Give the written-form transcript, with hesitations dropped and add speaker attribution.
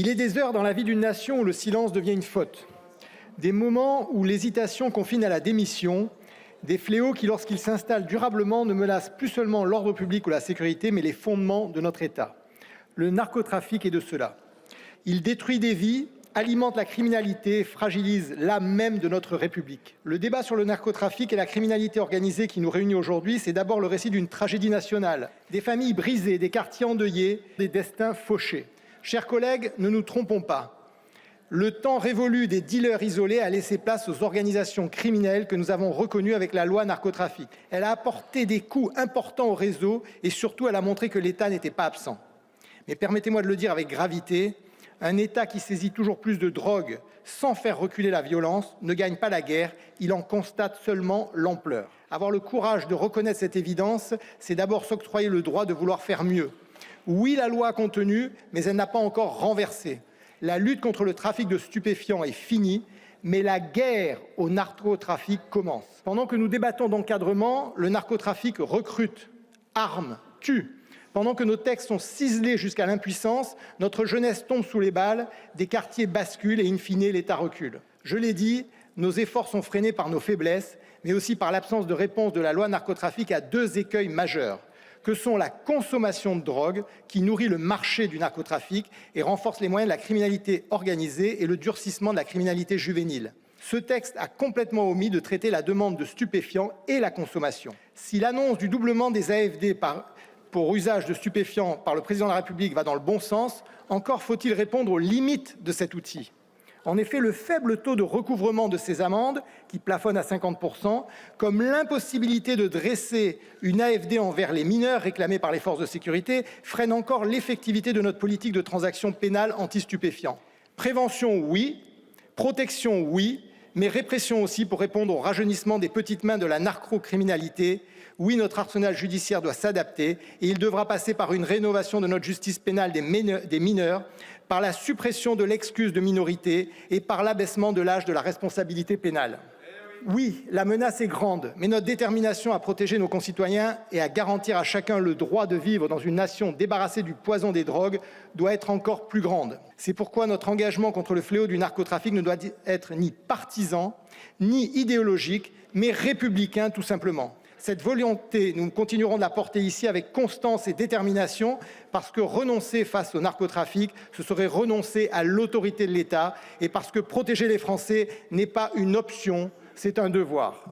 Speaker 1: Il est des heures dans la vie d'une nation où le silence devient une faute, des moments où l'hésitation confine à la démission, des fléaux qui, lorsqu'ils s'installent durablement, ne menacent plus seulement l'ordre public ou la sécurité, mais les fondements de notre État. Le narcotrafic est de cela. Il détruit des vies, alimente la criminalité, fragilise l'âme même de notre République. Le débat sur le narcotrafic et la criminalité organisée qui nous réunit aujourd'hui, c'est d'abord le récit d'une tragédie nationale, des familles brisées, des quartiers endeuillés, des destins fauchés. Chers collègues, ne nous trompons pas. Le temps révolu des dealers isolés a laissé place aux organisations criminelles que nous avons reconnues avec la loi narcotrafic. Elle a apporté des coups importants au réseau et surtout elle a montré que l'État n'était pas absent. Mais permettez-moi de le dire avec gravité, un État qui saisit toujours plus de drogue sans faire reculer la violence ne gagne pas la guerre, il en constate seulement l'ampleur. Avoir le courage de reconnaître cette évidence, c'est d'abord s'octroyer le droit de vouloir faire mieux. Oui, la loi a contenu, mais elle n'a pas encore renversé. La lutte contre le trafic de stupéfiants est finie, mais la guerre au narcotrafic commence. Pendant que nous débattons d'encadrement, le narcotrafic recrute, arme, tue. Pendant que nos textes sont ciselés jusqu'à l'impuissance, notre jeunesse tombe sous les balles, des quartiers basculent et in fine l'État recule. Je l'ai dit, nos efforts sont freinés par nos faiblesses, mais aussi par l'absence de réponse de la loi narcotrafic à deux écueils majeurs, que sont la consommation de drogue, qui nourrit le marché du narcotrafic et renforce les moyens de la criminalité organisée, et le durcissement de la criminalité juvénile. Ce texte a complètement omis de traiter la demande de stupéfiants et la consommation. Si l'annonce du doublement des AFD pour usage de stupéfiants par le président de la République va dans le bon sens, encore faut-il répondre aux limites de cet outil. En effet, le faible taux de recouvrement de ces amendes, qui plafonne à 50%, comme l'impossibilité de dresser une AFD envers les mineurs réclamés par les forces de sécurité, freine encore l'effectivité de notre politique de transactions pénales anti-stupéfiants. Prévention, oui. Protection, oui. Mais répression aussi pour répondre au rajeunissement des petites mains de la narcocriminalité. Oui, notre arsenal judiciaire doit s'adapter et il devra passer par une rénovation de notre justice pénale des mineurs, par la suppression de l'excuse de minorité et par l'abaissement de l'âge de la responsabilité pénale. Oui, la menace est grande, mais notre détermination à protéger nos concitoyens et à garantir à chacun le droit de vivre dans une nation débarrassée du poison des drogues doit être encore plus grande. C'est pourquoi notre engagement contre le fléau du narcotrafic ne doit être ni partisan, ni idéologique, mais républicain tout simplement. Cette volonté, nous continuerons de la porter ici avec constance et détermination, parce que renoncer face au narcotrafic, ce serait renoncer à l'autorité de l'État, et parce que protéger les Français n'est pas une option, c'est un devoir.